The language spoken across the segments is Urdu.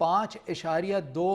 5.2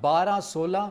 12, 16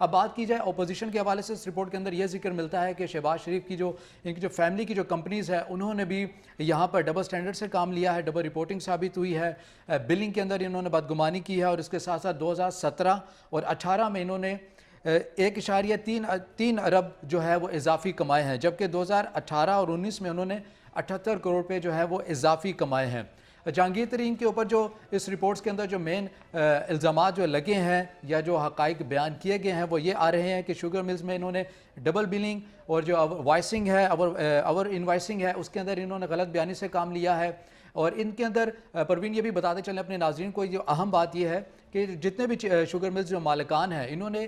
اب بات کی جائے اپوزیشن کے حوالے سے اس رپورٹ کے اندر یہ ذکر ملتا ہے کہ شہباز شریف کی ان کی جو فیملی کی جو کمپنیز ہے انہوں نے بھی یہاں پر ڈبل سٹینڈرڈ سے کام لیا ہے, ڈبل رپورٹنگ ثابت ہوئی ہے, بلنگ کے اندر انہوں نے بدگمانی کی ہے, اور اس کے ساتھ ساتھ 2017 اور 18 میں انہوں نے 1.3 ارب جو ہے وہ اضافی کمائے ہیں, جبکہ 2018 اور 19 میں انہوں نے 78 کروڑ روپے جو ہے وہ اضافی کمائے ہیں. جہانگیر ترین کے اوپر جو اس رپورٹس کے اندر جو مین الزامات جو لگے ہیں یا جو حقائق بیان کیے گئے ہیں وہ یہ آ رہے ہیں کہ شوگر ملز میں انہوں نے ڈبل بلنگ اور جو وائسنگ ہے اور انوائسنگ ہے اس کے اندر انہوں نے غلط بیانی سے کام لیا ہے. اور ان کے اندر پروین یہ بھی بتاتے چلیں اپنے ناظرین کو, جو اہم بات یہ ہے کہ جتنے بھی شوگر ملز جو مالکان ہیں انہوں نے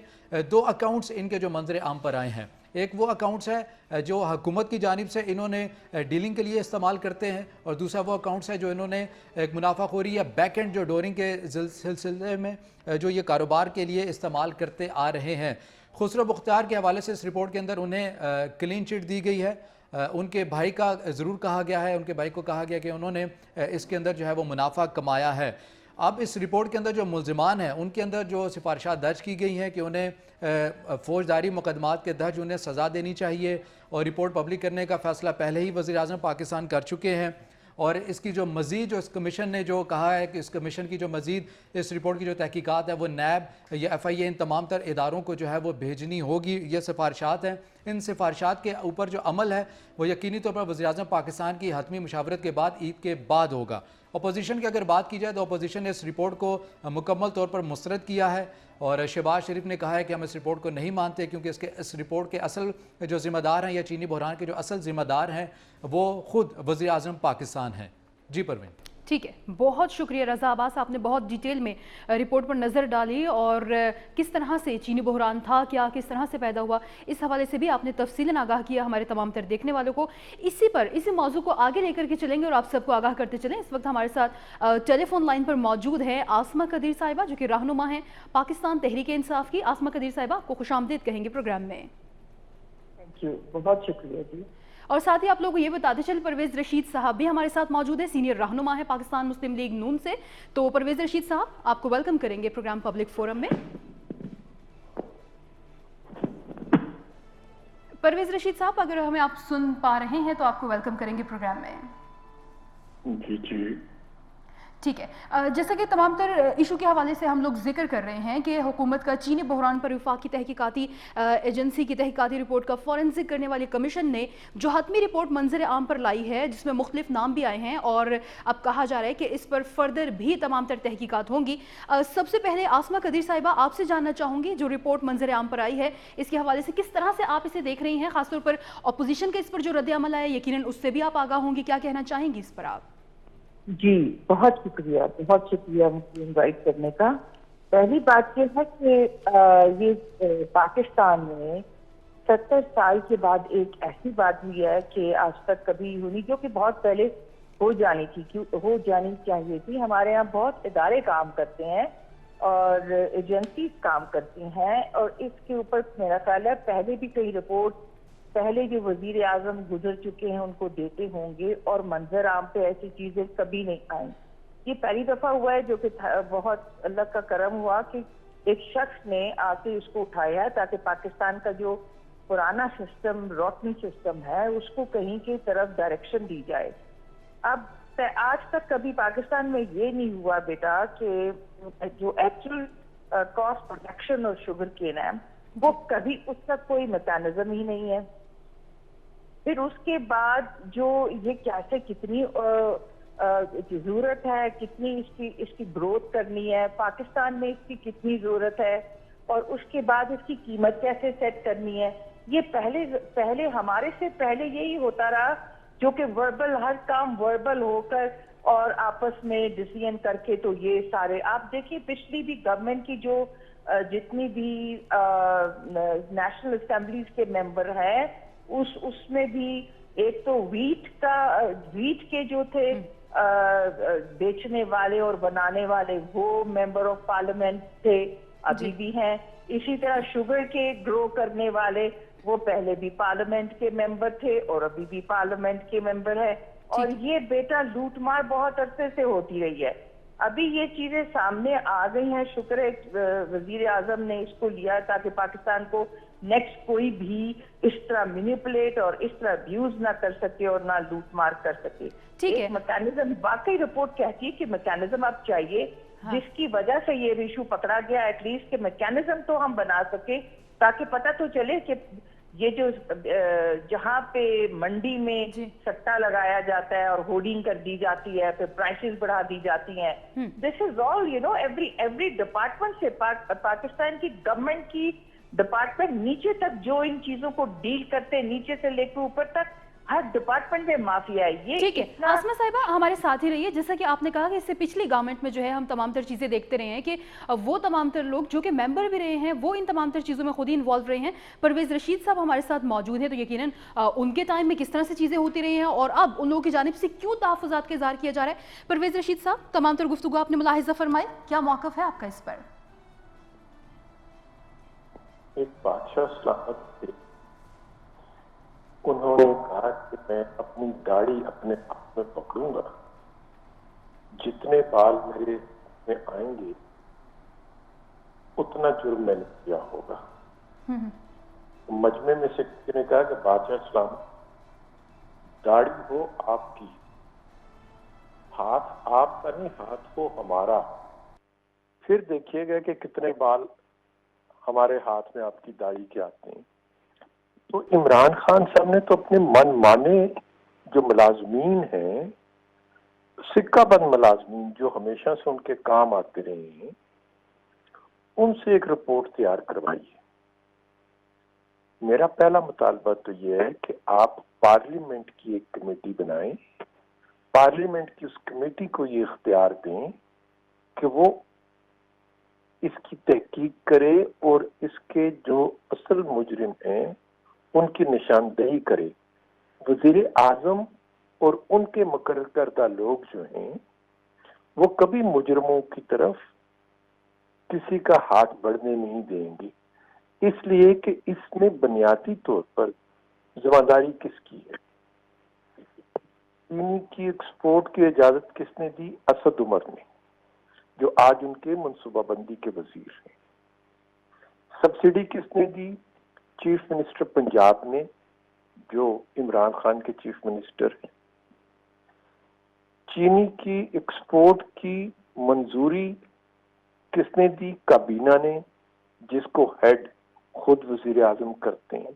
2 اکاؤنٹس ان کے جو منظر عام پر آئے ہیں. ایک وہ اکاؤنٹس ہے جو حکومت کی جانب سے انہوں نے ڈیلنگ کے لیے استعمال کرتے ہیں, اور دوسرا وہ اکاؤنٹس ہے جو انہوں نے ایک منافع خوری یا بیک اینڈ جو ڈورنگ کے سلسلے میں جو یہ کاروبار کے لیے استعمال کرتے آ رہے ہیں. خسرو بختیار کے حوالے سے اس رپورٹ کے اندر انہیں کلین چٹ دی گئی ہے. ان کے بھائی کا ضرور کہا گیا ہے, ان کے بھائی کو کہا گیا کہ انہوں نے اس کے اندر جو ہے وہ منافع کمایا ہے. اب اس رپورٹ کے اندر جو ملزمان ہیں ان کے اندر جو سفارشات درج کی گئی ہیں کہ انہیں فوجداری مقدمات کے درج انہیں سزا دینی چاہیے, اور رپورٹ پبلک کرنے کا فیصلہ پہلے ہی وزیر اعظم پاکستان کر چکے ہیں. اور اس کی جو مزید جو اس کمیشن نے جو کہا ہے کہ اس کمیشن کی جو مزید اس رپورٹ کی جو تحقیقات ہے وہ نیب یا FIA ان تمام تر اداروں کو جو ہے وہ بھیجنی ہوگی. یہ سفارشات ہیں, ان سفارشات کے اوپر جو عمل ہے وہ یقینی طور پر وزیر اعظم پاکستان کی حتمی مشاورت کے بعد عید کے بعد ہوگا. اپوزیشن کی اگر بات کی جائے تو اپوزیشن نے اس رپورٹ کو مکمل طور پر مسترد کیا ہے, اور شہباز شریف نے کہا ہے کہ ہم اس رپورٹ کو نہیں مانتے کیونکہ اس رپورٹ کے اصل جو ذمہ دار ہیں یا چینی بحران کے جو اصل ذمہ دار ہیں وہ خود وزیر اعظم پاکستان ہیں. جی پروین. ٹھیک ہے, بہت شکریہ رضا عباس, آپ نے بہت ڈیٹیل میں رپورٹ پر نظر ڈالی اور کس طرح سے چینی بحران تھا, کیا کس طرح سے پیدا ہوا, اس حوالے سے بھی آپ نے تفصیلاً آگاہ کیا ہمارے تمام تر دیکھنے والوں کو. اسی موضوع کو آگے لے کر کے چلیں گے اور آپ سب کو آگاہ کرتے چلیں. اس وقت ہمارے ساتھ ٹیلی فون لائن پر موجود ہے عاصمہ قدیر صاحبہ جو کہ رہنما ہیں پاکستان تحریک انصاف کی. عاصمہ قدیر صاحبہ, آپ کو خوش آمدید کہیں گے پروگرام میں. تھینک یو, بہت شکریہ جی. اور ساتھ ہی آپ لوگوں کو یہ بتاتے چل پرویز رشید صاحب بھی ہمارے ساتھ موجود ہے, سینئر رہنما ہے پاکستان مسلم لیگ نون سے. تو پرویز رشید صاحب, آپ کو ویلکم کریں گے پروگرام پبلک فورم میں. پرویز رشید صاحب, اگر ہمیں آپ سن پا رہے ہیں تو آپ کو ویلکم کریں گے پروگرام میں. جی جی ٹھیک ہے, جیسا کہ تمام تر ایشو کے حوالے سے ہم لوگ ذکر کر رہے ہیں کہ حکومت کا چینی بحران پر وفاقی تحقیقاتی ایجنسی کی تحقیقاتی رپورٹ کا فورنسک کرنے والی کمیشن نے جو حتمی رپورٹ منظر عام پر لائی ہے جس میں مختلف نام بھی آئے ہیں, اور اب کہا جا رہا ہے کہ اس پر فردر بھی تمام تر تحقیقات ہوں گی. سب سے پہلے عاصمہ قدیر صاحبہ, آپ سے جاننا چاہوں گی جو رپورٹ منظر عام پر آئی ہے اس کے حوالے سے کس طرح سے آپ اسے دیکھ رہی ہیں, خاص طور پر اپوزیشن کا اس پر جو رد عمل آیا یقیناً اس سے بھی آپ آگاہ ہوں گی, کیا کہنا چاہیں گی اس پر آپ؟ جی, بہت شکریہ مجھے انوائٹ کرنے کا. پہلی بات یہ ہے کہ یہ پاکستان میں 70 سال کے بعد ایک ایسی بات ہوئی ہے کہ آج تک کبھی ہوئی, جو کہ بہت پہلے ہو جانی چاہیے تھی. ہمارے یہاں بہت ادارے کام کرتے ہیں اور ایجنسیز کام کرتی ہیں, اور اس کے اوپر میرا خیال ہے پہلے بھی کئی رپورٹ پہلے جو وزیر اعظم گزر چکے ہیں ان کو دیتے ہوں گے, اور منظر عام پہ ایسی چیزیں کبھی نہیں آئیں. یہ پہلی دفعہ ہوا ہے جو کہ بہت اللہ کا کرم ہوا کہ ایک شخص نے آ کے اس کو اٹھایا تاکہ پاکستان کا جو پرانا سسٹم, روٹنی سسٹم ہے, اس کو کہیں کی طرف ڈائریکشن دی جائے. اب آج تک کبھی پاکستان میں یہ نہیں ہوا بیٹا کہ جو ایکچوئل کاسٹ پروڈکشن اور شوگر کین ہے وہ کبھی اس کا کوئی میکانزم ہی نہیں ہے. پھر اس کے بعد جو یہ کیسے کتنی ضرورت ہے, کتنی اس کی گروتھ کرنی ہے پاکستان میں, اس کی کتنی ضرورت ہے, اور اس کے بعد اس کی قیمت کیسے سیٹ کرنی ہے, یہ پہلے ہمارے سے پہلے یہی ہوتا رہا جو کہ وربل, ہر کام وربل ہو کر اور آپس میں ڈیسیژن کر کے. تو یہ سارے آپ دیکھیے پچھلی بھی گورنمنٹ کی جو جتنی بھی نیشنل اسمبلیز کے ممبر ہیں اس میں بھی ایک تو ویٹ کے جو تھے بیچنے والے اور بنانے والے وہ ممبر آف پارلیمنٹ تھے, ابھی بھی ہیں. اسی طرح شوگر کے گرو کرنے والے وہ پہلے بھی پارلیمنٹ کے ممبر تھے اور ابھی بھی پارلیمنٹ کے ممبر ہے. اور یہ بیٹا لوٹ مار بہت عرصے سے ہوتی رہی ہے. ابھی یہ چیزیں سامنے آ گئی ہیں، شکر ہے وزیر اعظم نے اس کو لیا تاکہ پاکستان کو نیکسٹ کوئی بھی اس طرح مینیپولیٹ اور اس طرح ابیوز نہ کر سکے اور نہ لوٹ مار کر سکے. ٹھیک ہے. ایک میکینزم واقعی رپورٹ کہتی ہے کہ میکینزم اب چاہیے جس کی وجہ سے یہ ایشو پکڑا گیا، ایٹ لیسٹ کہ میکینزم تو ہم بنا سکے تاکہ پتہ تو چلے کہ یہ جو جہاں پہ منڈی میں سٹا لگایا جاتا ہے اور ہورڈنگ کر دی جاتی ہے، پھر پرائسز بڑھا دی جاتی ہیں. دس از آل ایوری ڈپارٹمنٹ سے پاکستان کی گورنمنٹ کی ڈپارٹمنٹ نیچے تک جو ان چیزوں کو ڈیل کرتے ہیں، نیچے سے لے کے اوپر تک ہر ڈپارٹمنٹ میں مافیا ہے. یہ ٹھیک ہے. آسما صاحبہ ہمارے ساتھ ہی رہیے. جیسا کہ آپ نے کہا کہ اس سے پچھلی گورنمنٹ میں جو ہے ہم تمام تر چیزیں دیکھتے رہے ہیں کہ وہ تمام تر لوگ جو کہ ممبر بھی رہے ہیں وہ ان تمام تر چیزوں میں خود ہی انوالو رہے ہیں. پرویز رشید صاحب ہمارے ساتھ موجود ہیں، تو یقیناً ان کے ٹائم میں کس طرح سے چیزیں ہوتی رہی ہیں اور اب ان لوگوں کی جانب سے کیوں تحفظات کا اظہار کیا جا رہا ہے. پرویز رشید صاحب، تمام تر گفتگو آپ نے ملاحظہ فرمائے، کیا موقف ہے آپ کا اس پر؟ ایک بادشاہ سلامت تھے، انہوں نے کہا کہ میں اپنی داڑھی اپنے ہاتھ میں پکڑوں گا، جتنے بال میرے میں آئیں گے اتنا جرم میں نے کیا ہوگا. مجمع میں سے کسی نے کہا کہ بادشاہ سلامت، داڑھی ہو آپ کی، ہاتھ آپ کا نہیں، ہاتھ ہو ہمارا، پھر دیکھیے گا کہ کتنے بال ہمارے ہاتھ میں آپ کی داڑھی کے آتے ہیں. تو عمران خان صاحب نے تو اپنے من مانے جو ملازمین ہیں، سکہ بند ملازمین جو ہمیشہ سے ان کے کام آتے رہے ہیں، ان سے ایک رپورٹ تیار کروائی ہے. میرا پہلا مطالبہ تو یہ ہے کہ آپ پارلیمنٹ کی ایک کمیٹی بنائیں، پارلیمنٹ کی اس کمیٹی کو یہ اختیار دیں کہ وہ اس کی تحقیق کرے اور اس کے جو اصل مجرم ہیں ان کی نشاندہی کرے. وزیر اعظم اور ان کے مقرر کردہ لوگ جو ہیں وہ کبھی مجرموں کی طرف کسی کا ہاتھ بڑھنے نہیں دیں گے، اس لیے کہ اس میں بنیادی طور پر ذمہ داری کس کی ہے. چینی کی ایکسپورٹ کی اجازت کس نے دی؟ اسد عمر نے، جو آج ان کے منصوبہ بندی کے وزیر ہیں. سبسڈی کس نے دی؟ چیف منسٹر پنجاب نے، جو عمران خان کے چیف منسٹر ہیں. چینی کی ایکسپورٹ کی منظوری کس نے دی؟ کابینہ نے، جس کو ہیڈ خود وزیر اعظم کرتے ہیں.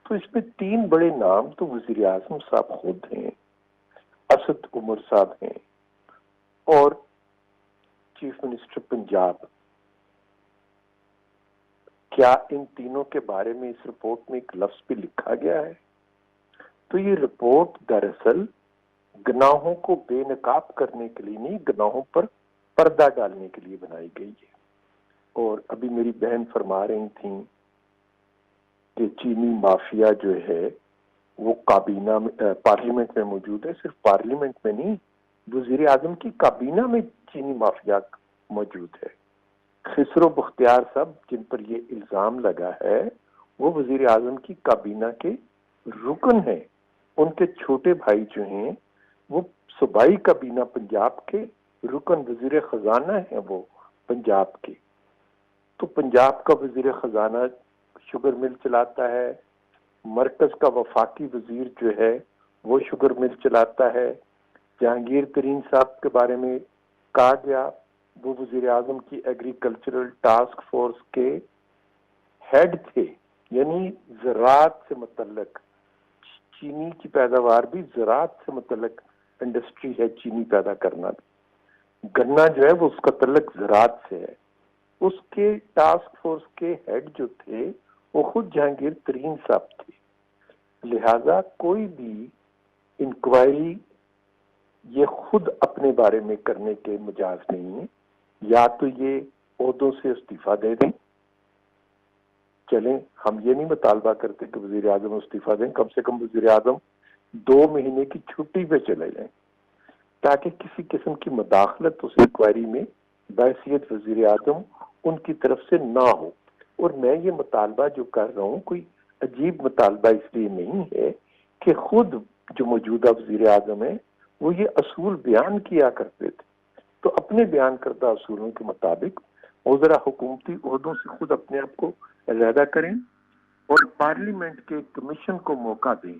تو اس میں تین بڑے نام تو وزیر اعظم صاحب خود ہیں، اسد عمر صاحب ہیں اور چیف منسٹر پنجاب. کیا ان تینوں کے بارے میں اس رپورٹ میں ایک لفظ بھی لکھا گیا ہے؟ تو یہ رپورٹ دراصل گناہوں کو بے نقاب کرنے کے لیے نہیں، گناہوں پر پردہ ڈالنے کے لیے بنائی گئی ہے. اور ابھی میری بہن فرما رہی تھیں کہ چینی مافیا جو ہے وہ کابینہ میں، پارلیمنٹ میں موجود ہے. صرف پارلیمنٹ میں نہیں، وزیر اعظم کی کابینہ میں چینی مافیا موجود ہے. خسرو بختیار صاحب جن پر یہ الزام لگا ہے وہ وزیر اعظم کی کابینہ کے رکن ہیں. ان کے چھوٹے بھائی جو ہیں وہ صوبائی کابینہ پنجاب کے رکن وزیر خزانہ ہیں، وہ پنجاب کے. تو پنجاب کا وزیر خزانہ شوگر مل چلاتا ہے، مرکز کا وفاقی وزیر جو ہے وہ شوگر مل چلاتا ہے. جہانگیر ترین صاحب کے بارے میں کہا گیا وہ وزیر اعظم کی ایگریکلچرل ٹاسک فورس کے ہیڈ تھے، یعنی زراعت سے متعلق، چینی کی پیداوار بھی زراعت سے متعلق انڈسٹری ہے، چینی پیدا کرنا بھی. گنا جو ہے وہ اس کا تعلق زراعت سے ہے. اس کے ٹاسک فورس کے ہیڈ جو تھے وہ خود جہانگیر ترین صاحب تھے. لہذا کوئی بھی انکوائری یہ خود اپنے بارے میں کرنے کے مجاز نہیں ہے. یا تو یہ عہدوں سے استعفیٰ دے دیں، چلیں ہم یہ نہیں مطالبہ کرتے کہ وزیر اعظم استعفیٰ دیں، کم سے کم وزیر اعظم 2 مہینے کی چھٹی پہ چلے جائیں تاکہ کسی قسم کی مداخلت اس انکوائری میں بحیثیت وزیر اعظم ان کی طرف سے نہ ہو. اور میں یہ مطالبہ جو کر رہا ہوں کوئی عجیب مطالبہ اس لیے نہیں ہے کہ خود جو موجودہ وزیر اعظم ہیں وہ یہ اصول بیان کیا کرتے تھے. تو اپنے بیان کردہ اصولوں کے مطابق وہ ذرا حکومتی عہدوں سے خود اپنے آپ کو علیحدہ کریں اور پارلیمنٹ کے کمیشن کو موقع دیں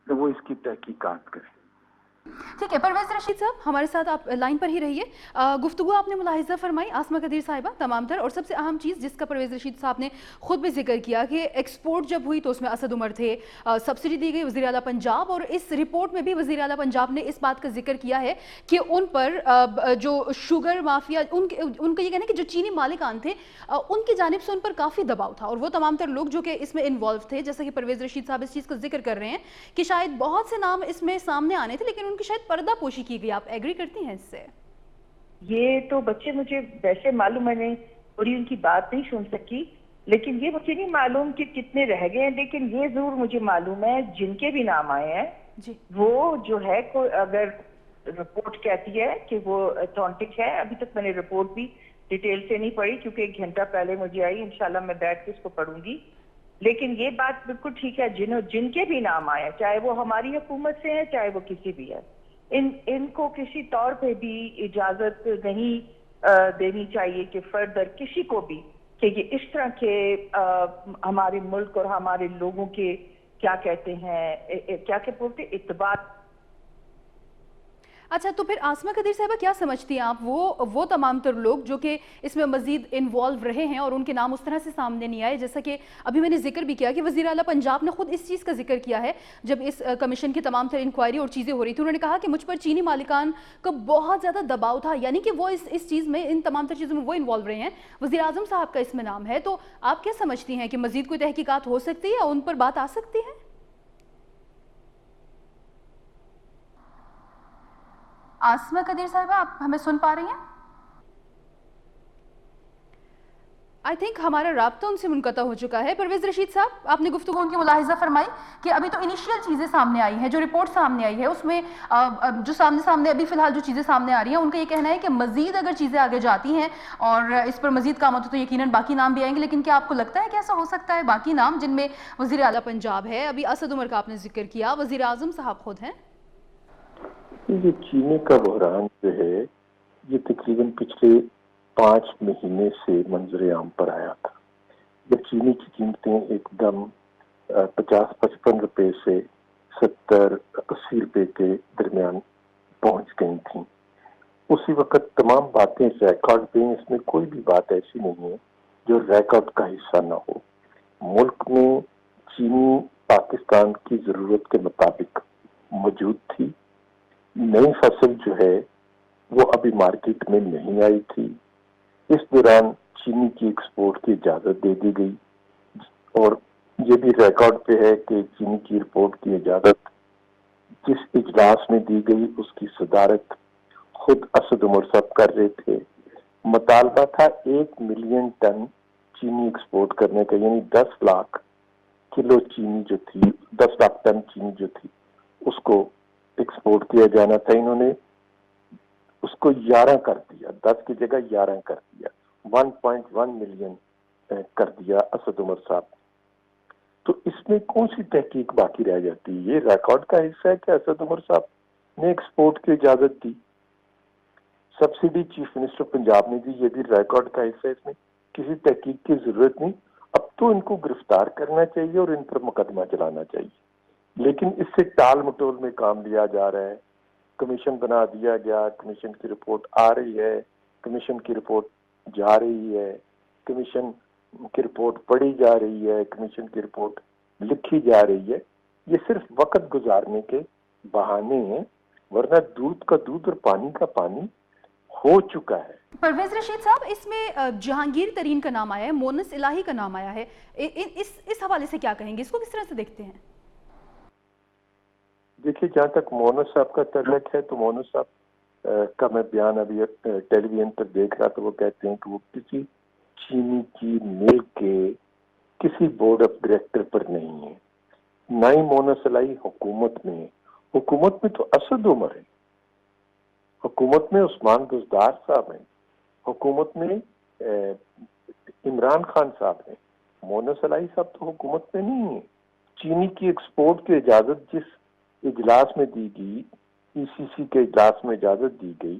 کہ وہ اس کی تحقیقات کریں. ٹھیک ہے پرویز رشید صاحب ہمارے ساتھ آپ لائن پر ہی رہیے. گفتگو آپ نے ملاحظہ فرمائی آسمہ قدیر صاحبہ تمام تر، اور سب سے اہم چیز جس کا پرویز رشید صاحب نے خود بھی ذکر کیا کہ ایکسپورٹ جب ہوئی تو اس میں اسد عمر تھے، سبسڈی دی گئی وزیر اعلیٰ پنجاب، اور اس رپورٹ میں بھی وزیر اعلیٰ پنجاب نے اس بات کا ذکر کیا ہے کہ ان پر جو شوگر مافیا ان کا یہ کہنا ہے کہ جو چینی مالکان تھے ان کی جانب سے ان پر کافی دباؤ تھا، اور وہ تمام تر لوگ جو کہ اس میں انوالو تھے، جیسا کہ پرویز رشید صاحب اس چیز کا ذکر کر رہے ہیں کہ شاید بہت سے نام اس میں سامنے آنے تھے لیکن ان کی شاید پردہ پوشی کی گئی. آپ ایگری کرتی ہیں اس سے؟ یہ تو بچے مجھے ویسے معلوم، میں نے تھوڑی ان کی بات نہیں سن سکی، لیکن یہ مجھے نہیں معلوم کہ کتنے رہ گئے ہیں، لیکن یہ ضرور مجھے معلوم ہے جن کے بھی نام آئے ہیں جی وہ جو ہے کوئی اگر رپورٹ کہتی ہے کہ وہ اتھینٹک ہے. ابھی تک میں نے رپورٹ بھی ڈیٹیل سے نہیں پڑھی کیونکہ 1 گھنٹہ پہلے مجھے آئی، انشاءاللہ میں بیٹھ کے اس کو پڑھوں گی. لیکن یہ بات بالکل ٹھیک ہے جن کے بھی نام آئے ہیں، چاہے وہ ہماری حکومت سے ہیں چاہے وہ کسی بھی ہے، ان کو کسی طور پہ بھی اجازت نہیں دینی چاہیے کہ فردر کسی کو بھی کہ یہ اس طرح کے ہمارے ملک اور ہمارے لوگوں کے کیا کہتے ہیں کیا کہ بولتے اعتبار. اچھا تو پھر آسمہ قدیر صاحبہ کیا سمجھتی ہیں آپ وہ تمام تر لوگ جو کہ اس میں مزید انوالو رہے ہیں اور ان کے نام اس طرح سے سامنے نہیں آئے، جیسا کہ ابھی میں نے ذکر بھی کیا کہ وزیر اعلیٰ پنجاب نے خود اس چیز کا ذکر کیا ہے جب اس کمیشن کی تمام تر انکوائری اور چیزیں ہو رہی تھی، انہوں نے کہا کہ مجھ پر چینی مالکان کا بہت زیادہ دباؤ تھا، یعنی کہ وہ اس چیز میں ان تمام تر چیزوں میں وہ انوالو رہے ہیں. وزیر اعظم صاحب کا اس میں نام ہے، تو آپ کیا سمجھتی ہیں کہ مزید کوئی تحقیقات ہو سکتی ہے یا ان پر بات آ سکتی ہے؟ آسمہ قدیر صاحبہ آپ ہمیں سن پا رہی ہیں؟ آئی تھنک ہمارا رابطہ ان سے منقطع ہو چکا ہے. پرویز رشید صاحب آپ نے گفتگو ان کی ملاحظہ فرمائی کہ ابھی تو انیشیل چیزیں سامنے آئی ہیں، جو رپورٹ سامنے آئی ہے اس میں جو سامنے ابھی فی الحال جو چیزیں سامنے آ رہی ہیں ان کا یہ کہنا ہے کہ مزید اگر چیزیں آگے جاتی ہیں اور اس پر مزید کام ہوتا تو یقیناً باقی نام بھی آئیں گے. لیکن کیا آپ کو لگتا ہے کہ ایسا ہو سکتا ہے باقی نام جن میں وزیر اعلیٰ پنجاب ہے، ابھی اسد عمر کا آپ نے ذکر کیا، وزیر اعظم صاحب خود ہیں؟ یہ چینی کا بحران جو ہے یہ تقریباً پچھلے 5 مہینے سے منظر عام پر آیا تھا، جب چینی کی قیمتیں ایک دم 50-55 روپے سے 70-80 روپے کے درمیان پہنچ گئی تھیں. اسی وقت تمام باتیں ریکارڈ پہ، اس میں کوئی بھی بات ایسی نہیں ہے جو ریکارڈ کا حصہ نہ ہو. ملک میں چینی پاکستان کی ضرورت کے مطابق موجود تھی. نئی فصل جو ہے وہ ابھی مارکیٹ میں نہیں آئی تھی. اس دوران چینی کی ایکسپورٹ کی اجازت دے دی گئی، اور یہ بھی ریکارڈ پہ ہے کہ چینی کی ایکسپورٹ کی اجازت جس اجلاس میں دی گئی اس کی صدارت خود اسد عمر صاحب کر رہے تھے. مطالبہ تھا 1 ملین ٹن چینی ایکسپورٹ کرنے کا، یعنی 10 لاکھ کلو چینی جو تھی، 10 لاکھ ٹن چینی جو تھی اس کو ایکسپورٹ کیا جانا تھا. انہوں نے اس کو 11 کر دیا، 10 کی جگہ 11 کر دیا، 1.1 ملین کر دیا اسد عمر صاحب. تو اس میں کون سی تحقیق باقی رہ جاتی ہے؟ یہ ریکارڈ کا حصہ ہے کہ اسد عمر صاحب نے ایکسپورٹ کی اجازت دی. سبسڈی چیف منسٹر پنجاب نے دی، یہ بھی ریکارڈ کا حصہ ہے، اس میں کسی تحقیق کی ضرورت نہیں. اب تو ان کو گرفتار کرنا چاہیے اور ان پر مقدمہ چلانا چاہیے، لیکن اس سے ٹال مٹول میں کام لیا جا رہا ہے. کمیشن بنا دیا گیا، کمیشن کی رپورٹ آ رہی ہے، کمیشن کی رپورٹ جا رہی ہے، کمیشن کی رپورٹ پڑھی جا رہی ہے، کمیشن کی رپورٹ لکھی جا رہی ہے. یہ صرف وقت گزارنے کے بہانے ہیں، ورنہ دودھ کا دودھ اور پانی کا پانی ہو چکا ہے. پرویز رشید صاحب اس میں جہانگیر ترین کا نام آیا ہے، مونس الہی کا نام آیا ہے، اس حوالے سے کیا کہیں گے؟ اس کو کس طرح سے دیکھتے ہیں؟ دیکھیے، جہاں تک مونس صاحب کا تعلق ہے تو مونس صاحب کا میں بیان ابھی ٹیلی ویژن پر دیکھ رہا تو وہ کہتے ہیں کہ وہ کسی چینی کی مل کے کسی بورڈ آف ڈائریکٹر پر نہیں ہے. نہ ہی مونس الہی حکومت میں ہے. حکومت میں تو اسد عمر ہے، حکومت میں عثمان بزدار صاحب ہیں، حکومت میں عمران خان صاحب ہیں. مونس الہی صاحب تو حکومت میں نہیں ہے. چینی کی ایکسپورٹ کی اجازت جس اجلاس میں دی گئی، ای سی سی کے اجلاس میں اجازت دی گئی،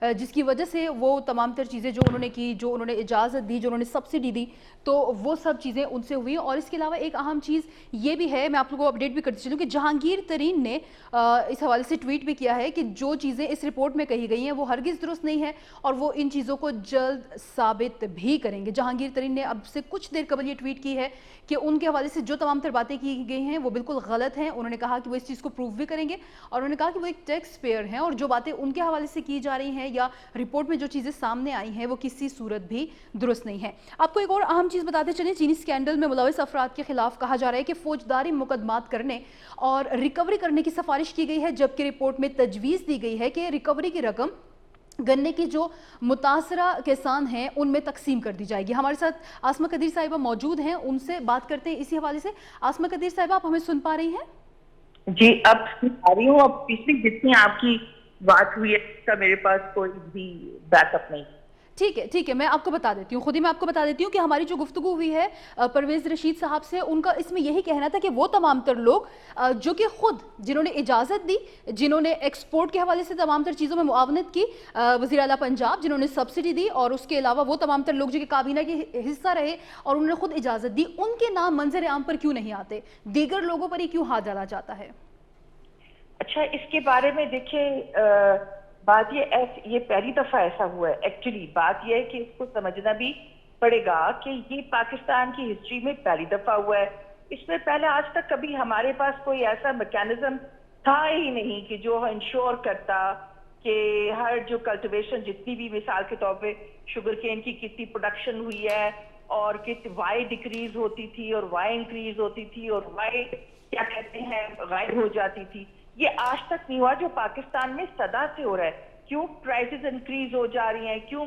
جس کی وجہ سے وہ تمام تر چیزیں جو انہوں نے کی, جو انہوں نے اجازت دی, جو انہوں نے سبسڈی دی, تو وہ سب چیزیں ان سے ہوئی. اور اس کے علاوہ ایک اہم چیز یہ بھی ہے, میں آپ لوگوں کو اپڈیٹ بھی کرتی چلوں کہ جہانگیر ترین نے اس حوالے سے ٹویٹ بھی کیا ہے کہ جو چیزیں اس رپورٹ میں کہی گئی ہیں وہ ہرگز درست نہیں ہے اور وہ ان چیزوں کو جلد ثابت بھی کریں گے. جہانگیر ترین نے اب سے کچھ دیر قبل یہ ٹویٹ کی ہے کہ ان کے حوالے سے جو تمام تر باتیں کی گئی ہیں وہ بالکل غلط ہیں. انہوں نے کہا کہ وہ اس چیز کو پروف بھی کریں گے اور انہوں نے کہا کہ وہ ایک ٹیکس پیئر ہیں اور جو باتیں ان کے حوالے سے کی جا رہی ہیں یا رپورٹ میں جو چیزیں سامنے آئی ہیں وہ کسی صورت بھی درست نہیں ہیں. آپ کو ایک اور اہم چیز بتاتے چلیں, چینی اسکینڈل میں ملوث افراد کے خلاف کہا جا رہا ہے کہ فوجداری مقدمات کرنے اور ریکوری کرنے کی سفارش کی گئی ہے, جبکہ رپورٹ میں تجویز دی گئی ہے کہ ریکوری کی رقم گنے کی جو متاثرہ کسان ہیں ان میں تقسیم کر دی جائے گی. ہمارے ساتھ آسمہ قدیر صاحبہ موجود ہیں, ان سے بات کرتے ہیں اسی حوالے سے. آسمہ قدیر صاحبہ, آپ ہمیں سن پا رہی ہیں؟ جی اب سن پا رہی ہوں. اب پچھلی جتنی آپ کی بات ہوئی ہے اس کا میرے پاس کوئی بھی بیک اپ نہیں. ٹھیک ہے, میں آپ کو بتا دیتی ہوں, خود ہی میں آپ کو بتا دیتی ہوں کہ ہماری جو گفتگو ہوئی ہے پرویز رشید صاحب سے, ان کا اس میں یہی کہنا تھا کہ وہ تمام تر لوگ جو کہ خود جنہوں نے اجازت دی, جنہوں نے ایکسپورٹ کے حوالے سے تمام تر چیزوں میں معاونت کی, وزیر اعلیٰ پنجاب جنہوں نے سبسڈی دی, اور اس کے علاوہ وہ تمام تر لوگ جو کہ کابینہ کے حصہ رہے اور انہوں نے خود اجازت دی, ان کے نام منظر عام پر کیوں نہیں آتے, دیگر لوگوں پر ہی کیوں ہاتھ ڈالا جاتا ہے؟ اچھا, اس کے بارے میں دیکھیں, بات یہ پہلی دفعہ ایسا ہوا ہے. ایکچولی بات یہ ہے کہ اس کو سمجھنا بھی پڑے گا کہ یہ پاکستان کی ہسٹری میں پہلی دفعہ ہوا ہے. اس میں پہلے آج تک کبھی ہمارے پاس کوئی ایسا میکینزم تھا ہی نہیں کہ جو انشور کرتا کہ ہر جو کلٹیویشن جتنی بھی, مثال کے طور پہ شوگر کین کی کتنی پروڈکشن ہوئی ہے اور وائی ڈیکریز ہوتی تھی اور وائی انکریز ہوتی تھی اور وائی کیا کہتے ہیں غائب ہو جاتی تھی. یہ آج تک نہیں ہوا جو پاکستان میں صدا سے ہو رہا ہے. کیوں پرائسز انکریز ہو جا رہی ہیں, کیوں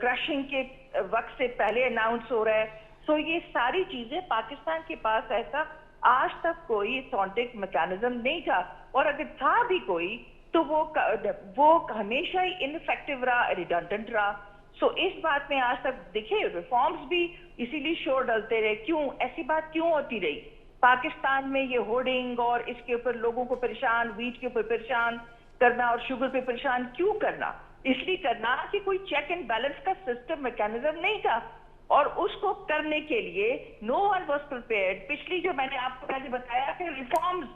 کرشنگ کے وقت سے پہلے اناؤنس ہو رہا ہے. سو یہ ساری چیزیں پاکستان کے پاس ایسا آج تک کوئی سائنٹیفک میکینزم نہیں تھا, اور اگر تھا بھی کوئی تو وہ ہمیشہ ہی انفیکٹو رہا, ریڈنڈنٹ رہا. سو اس بات میں آج تک دیکھیں ریفارمز بھی اسی لیے شور ڈلتے رہے. کیوں ایسی بات کیوں ہوتی رہی پاکستان میں, یہ ہوڈنگ اور اس کے اوپر لوگوں کو پریشان, ویٹ کے اوپر پریشان کرنا اور شوگر پہ پریشان کیوں کرنا؟ اس لیے کرنا کہ کوئی چیک اینڈ بیلنس کا سسٹم میکینزم نہیں تھا, اور اس کو کرنے کے لیے نو ون واز پریپیئرڈ. پچھلی جو میں نے آپ کو پہلے بتایا کہ ریفارمز,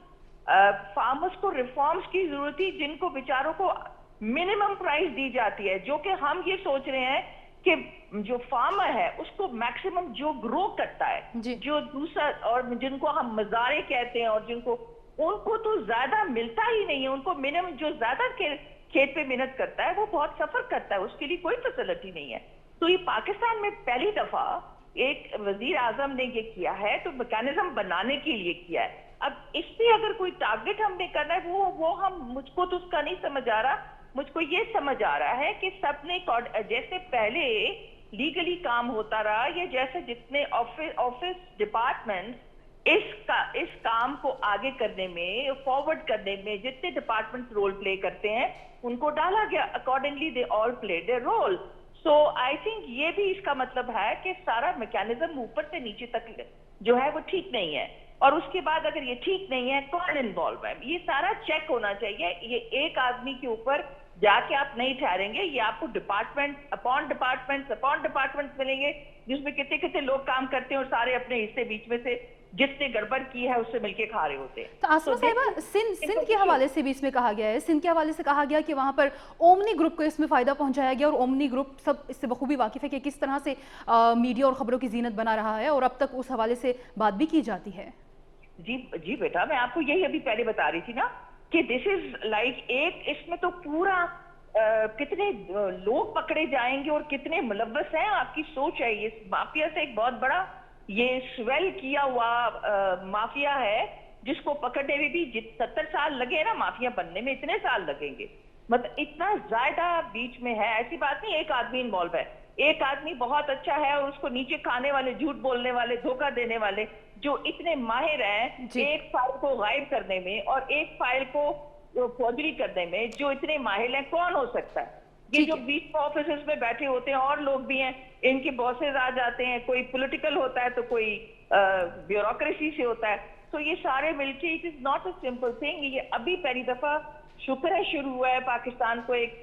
فارمرز کو ریفارمز کی ضرورت تھی جن کو بیچاروں کو منیمم پرائز دی جاتی ہے, جو کہ ہم یہ سوچ رہے ہیں کہ جو فارمر ہے اس کو میکسیمم جو گرو کرتا ہے, جو دوسرا, اور جن کو ہم مزارے کہتے ہیں اور جن کو, ان کو تو زیادہ ملتا ہی نہیں ہے. ان کو منیمم جو زیادہ کھیت پہ محنت کرتا ہے وہ بہت سفر کرتا ہے, اس کے لیے کوئی فیسلٹی نہیں ہے. تو یہ پاکستان میں پہلی دفعہ ایک وزیر اعظم نے یہ کیا ہے تو میکینزم بنانے کے لیے کیا ہے. اب اس سے اگر کوئی ٹارگٹ ہم نے کرنا ہے وہ ہم, مجھ کو تو اس کا نہیں سمجھ آ رہا. مجھ کو یہ سمجھ آ رہا ہے کہ سب نے جیسے پہلے لیگلی کام ہوتا رہا, یا جیسے جتنے آفس ڈپارٹمنٹ اس کام کو آگے کرنے میں, فارورڈ کرنے میں جتنے ڈپارٹمنٹ رول پلے کرتے ہیں ان کو ڈالا گیا. Accordingly they all play their role. So I think یہ بھی اس کا مطلب ہے کہ سارا میکینزم اوپر سے نیچے تک جو ہے وہ ٹھیک نہیں ہے, اور اس کے بعد اگر یہ ٹھیک نہیں ہے کون انوالو ہے, یہ سارا چیک ہونا چاہیے. یہ ایک آدمی کے اوپر جا کے آپ نہیں ٹھہریں گے, یہ آپ کو ڈپارٹمنٹ اپون ڈپارٹمنٹ ملیں گے جس میں کتنے لوگ کام کرتے ہیں اور سارے اپنے حصے بیچ میں سے جس نے گڑبڑ کی ہے اس سے مل کے کھا رہے ہوتے ہیں. تو آسمہ صاحبہ, سندھ کے حوالے سے بھی اس میں کہا گیا ہے, سندھ کے حوالے سے کہا گیا کہ وہاں پر اومنی گروپ کو اس میں فائدہ پہنچایا گیا, اور اومنی گروپ سب اس سے بخوبی واقف ہے کہ کس طرح سے میڈیا اور خبروں کی زینت بنا رہا ہے, اور اب تک اس حوالے سے بات بھی کی جاتی ہے. جی بیٹا, میں آپ کو یہی ابھی پہلے بتا رہی تھی نا کہ دس از لائک ایک, اس میں تو پورا کتنے لوگ پکڑے جائیں گے اور کتنے ملوث ہیں. آپ کی سوچ ہے, یہ مافیا سے ایک بہت بڑا یہ سویل کیا ہوا مافیا ہے جس کو پکڑنے میں بھی 70 سال لگے نا, مافیا بننے میں اتنے سال لگیں گے. مطلب اتنا زیادہ بیچ میں ہے. ایسی بات نہیں ایک آدمی انوالو ہے, ایک آدمی بہت اچھا ہے اور اس کو نیچے کھانے والے, جھوٹ بولنے والے, دھوکہ دینے والے جو اتنے ماہر ہیں ایک فائل کو غائب کرنے میں اور ایک فائل کو فوجری کرنے میں, جو اتنے ماہر ہیں کون ہو سکتا ہے؟ یہ جو بیچ آفیسز میں بیٹھے ہوتے ہیں اور لوگ بھی ہیں, ان کے باسز آ جاتے ہیں, کوئی پولیٹیکل ہوتا ہے تو کوئی بیوروکریسی سے ہوتا ہے. تو یہ سارے مل کے, it is not a simple thing. یہ ابھی پہلی دفعہ شکر ہے شروع ہوا ہے پاکستان کو ایک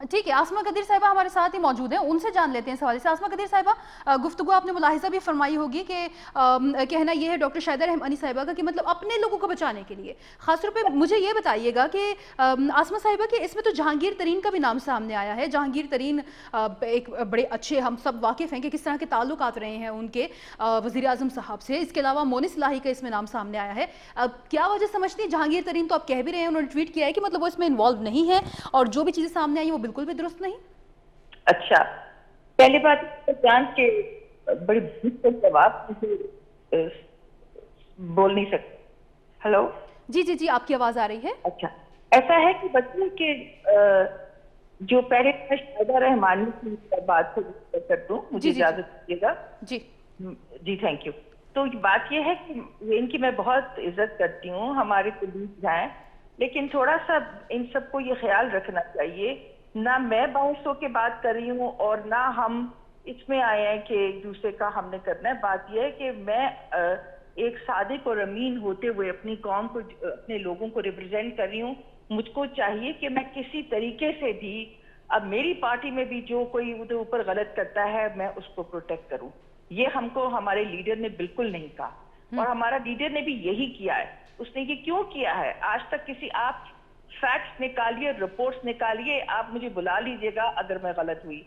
ٹھیک ہے، آسما قدیر صاحبہ ہمارے ساتھ ہی موجود ہیں، ان سے جان لیتے ہیں اس حوالے سے۔ آسما قدیر صاحبہ، گفتگو آپ نے ملاحظہ بھی فرمائی ہوگی کہ کہنا یہ ہے ڈاکٹر شاہدہ رحمانی صاحبہ کا کہ مطلب اپنے لوگوں کو بچانے کے لیے، خاص طور پہ مجھے یہ بتائیے گا کہ آسما صاحبہ کہ اس میں تو جہانگیر ترین کا بھی نام سامنے آیا ہے۔ جہانگیر ترین ایک بڑے اچھے، ہم سب واقف ہیں کہ کس طرح کے تعلقات رہے ہیں ان کے وزیر اعظم صاحب سے۔ اس کے علاوہ مونس الہی کا اس میں نام سامنے آیا ہے۔ کیا وجہ سمجھتی ہیں؟ جہانگیر ترین تو آپ کہہ بھی رہے ہیں، انہوں نے ٹویٹ کیا ہے کہ مطلب وہ اس میں انوالو نہیں ہے اور جو بھی چیزیں سامنے آئی وہ بالکل بھی درست نہیں۔ اچھا، پہلی بات جان کے بڑی مشکل جواب مجھے بول نہیں سکتے۔ ہلو جی جی جی، آپ کی آواز آ رہی ہے۔ اچھا، ایسا ہے کہ بچے کے جو پہلے شاہدہ رحمانی کی بات کر دوں، مجھے اجازت دیجیے گا۔ جی جی تھینک یو۔ تو بات یہ ہے کہ ان کی میں بہت عزت کرتی ہوں، ہمارے کولیگز ہیں، لیکن تھوڑا سا ان سب کو یہ خیال رکھنا چاہیے، نہ میں باعث ہو کے بات کر رہی ہوں اور نہ ہم اس میں آئے ہیں کہ ایک دوسرے کا ہم نے کرنا ہے۔ بات یہ ہے کہ میں ایک صادق اور امین ہوتے ہوئے اپنی قوم کو، اپنے لوگوں کو ریپرزینٹ کر رہی ہوں۔ مجھ کو چاہیے کہ میں کسی طریقے سے بھی، اب میری پارٹی میں بھی جو کوئی ادھر اوپر غلط کرتا ہے میں اس کو پروٹیکٹ کروں۔ یہ ہم کو ہمارے لیڈر نے بالکل نہیں کہا، اور ہمارا لیڈر نے بھی یہی کیا ہے۔ اس نے یہ کیوں کیا ہے؟ آج تک کسی، آپ فیکٹس نکالیے، رپورٹس نکالیے، آپ مجھے بلا لیجئے گا اگر میں غلط ہوئی،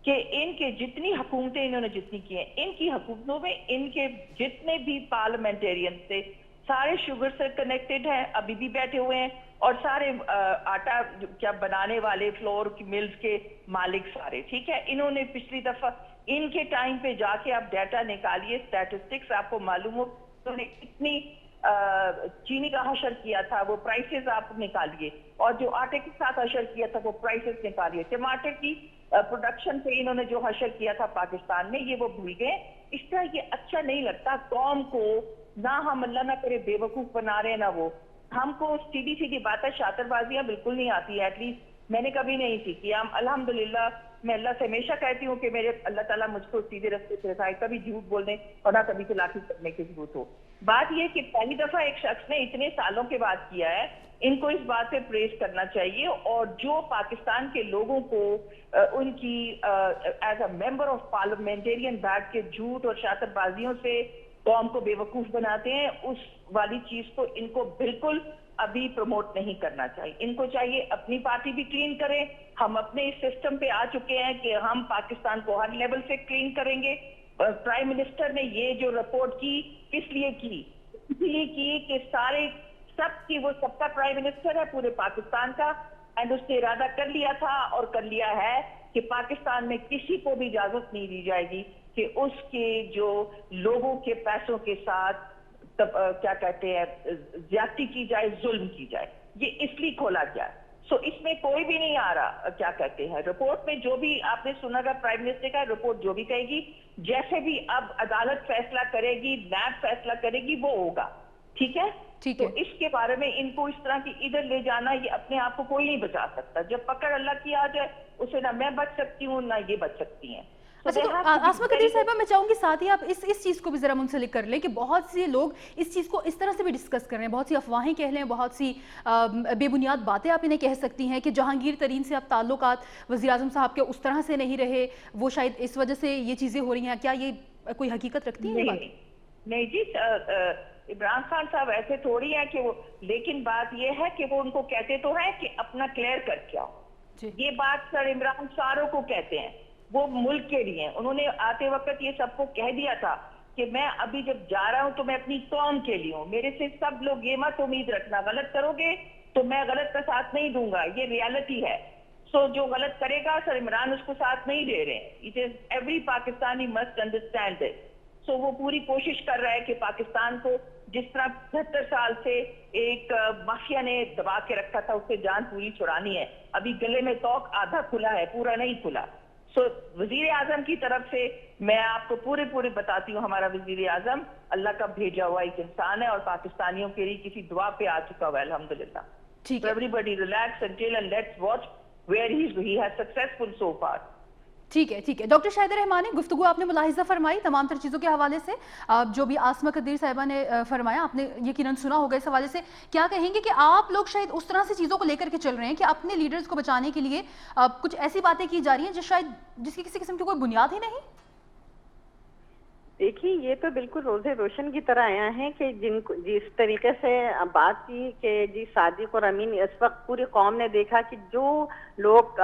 کہ ان کے جتنی حکومتیں انہوں نے جتنی کی ہیں، ان کی حکومتوں میں ان کے جتنے بھی پارلیمنٹیرین تھے سارے شوگر سے کنیکٹڈ ہیں، ابھی بھی بیٹھے ہوئے ہیں، اور سارے آٹا کیا بنانے والے، فلور کی ملز کے مالک سارے، ٹھیک ہے۔ انہوں نے پچھلی دفعہ ان کے ٹائم پہ جا کے آپ ڈیٹا نکالیے، اسٹیٹسٹکس، آپ کو معلوم ہو انہوں نے کتنی چینی کا حشر کیا تھا، وہ پرائسز آپ نکالیے، اور جو آٹے کے ساتھ حشر کیا تھا وہ پرائسز نکالیے۔ ٹماٹر کی پروڈکشن پہ انہوں نے جو حشر کیا تھا پاکستان میں، یہ وہ بھول گئے۔ اس طرح یہ اچھا نہیں لگتا قوم کو، نہ ہم اللہ نہ کرے بے وقوف بنا رہے، نہ وہ ہم کو سیدھی سیدھی باتیں، شاطر بازیاں بالکل نہیں آتی ہے، ایٹ لیسٹ میں نے کبھی نہیں سیکھی۔ ہم الحمدللہ، میں اللہ سے ہمیشہ کہتی ہوں کہ میرے اللہ تعالیٰ مجھ کو سیدھے رستے سے رسائے، کبھی جھوٹ بولنے اور نہ کبھی تلاقی کرنے کی ضرورت ہو۔ بات یہ کہ پہلی دفعہ ایک شخص نے اتنے سالوں کے بعد کیا ہے، ان کو اس بات پہ پریز کرنا چاہیے، اور جو پاکستان کے لوگوں کو ان کی as a member of parliamentarian بیٹھ کے جھوٹ اور شاطر بازیوں سے قوم کو بے وقوف بناتے ہیں، اس والی چیز کو ان کو بالکل ابھی پروموٹ نہیں کرنا چاہیے۔ ان کو چاہیے اپنی پارٹی بھی کلین کریں۔ ہم اپنے اس سسٹم پہ آ چکے ہیں کہ ہم پاکستان کو ہر لیول سے کلین کریں گے۔ پرائم منسٹر نے یہ جو رپورٹ کی کس لیے کی؟ اس لیے کی کہ وہ سب کا پرائم منسٹر ہے پورے پاکستان کا، اینڈ اس نے ارادہ کر لیا تھا اور کر لیا ہے کہ پاکستان میں کسی کو بھی اجازت نہیں دی جائے گی کہ اس کے جو لوگوں کے پیسوں کے ساتھ کیا کہتے ہیں زیادتی کی جائے، ظلم کی جائے۔ یہ اس لیے کھولا گیا ہے۔ سو اس میں کوئی بھی نہیں آ رہا، کیا کہتے ہیں رپورٹ میں جو بھی آپ نے سنا گا، پرائم منسٹر کا رپورٹ جو بھی کہے گی، جیسے بھی اب عدالت فیصلہ کرے گی، نیب فیصلہ کرے گی، وہ ہوگا، ٹھیک ہے۔ تو اس کے بارے میں ان کو اس طرح کی ادھر لے جانا، یہ اپنے آپ کو کوئی نہیں بچا سکتا۔ جب پکڑ اللہ کی آ جائے، اسے نہ میں بچ سکتی ہوں نہ یہ بچ سکتی ہیں۔ اچھا، تو آسما قدیر صاحبہ میں چاہوں گی ساتھ ہی آپ اس چیز کو بھی ذرا منسلک کر لیں کہ بہت سے لوگ اس چیز کو اس طرح سے بھی ڈسکس کر رہے ہیں، بہت سی افواہیں کہہ لیں، بہت سی بے بنیاد باتیں آپ انہیں کہہ سکتی ہیں کہ جہانگیر ترین سے اب تعلقات وزیر اعظم صاحب کے اس طرح سے نہیں رہے، وہ شاید اس وجہ سے یہ چیزیں ہو رہی ہیں۔ کیا یہ کوئی حقیقت رکھتی ہے یہ بات؟ نہیں جی، عمران خان صاحب ایسے تھوڑی ہیں کہ وہ، لیکن بات یہ ہے کہ وہ ان کو کہتے تو ہیں کہ اپنا کلیئر کر کے آؤ۔ یہ بات سر عمران ساروں کو کہتے ہیں، وہ ملک کے لیے ہیں۔ انہوں نے آتے وقت یہ سب کو کہہ دیا تھا کہ میں ابھی جب جا رہا ہوں تو میں اپنی قوم کے لیے ہوں، میرے سے سب لوگ یہ مت امید رکھنا غلط کرو گے تو میں غلط کا ساتھ نہیں دوں گا، یہ ریالٹی ہے۔ سو جو غلط کرے گا سر عمران اس کو ساتھ نہیں دے رہے ہیں۔ It is every Pakistani must understand it. سو وہ پوری کوشش کر رہا ہے کہ پاکستان کو جس طرح 70 سال سے ایک مافیا نے دبا کے رکھا تھا، اس سے جان پوری چھڑانی ہے۔ ابھی گلے میں توق آدھا کھلا ہے، پورا نہیں کھلا۔ سو وزیر اعظم کی طرف سے میں آپ کو پورے بتاتی ہوں، ہمارا وزیر اعظم اللہ کا بھیجا ہوا ایک انسان ہے اور پاکستانیوں کے لیے کسی دعا پہ آ چکا ہوا ہے الحمدللہ۔ ٹھیک ہے، ایوری بڈی ریلیکس اینڈ چل and let's watch where he has successful so for. ٹھیک ہے ڈاکٹر شاہدہ رحمانی، گفتگو آپ نے ملاحظہ فرمائی تمام تر چیزوں کے حوالے سے، جو بھی آسمہ قدیر صاحبہ نے فرمایا آپ نے یقیناً سنا ہوگا، اس حوالے سے کیا کہیں گے کہ آپ لوگ شاید اس طرح سے چیزوں کو لے کر کے چل رہے ہیں کہ اپنے لیڈرز کو بچانے کے لیے کچھ ایسی باتیں کی جا رہی ہیں جس کی کسی قسم کی کوئی بنیاد ہی نہیں؟ دیکھیے یہ تو بالکل روز روشن کی طرح آیا ہے کہ جس طریقے سے بات کی کہ جی صادق اور امین، اس وقت پوری قوم نے دیکھا کہ جو لوگ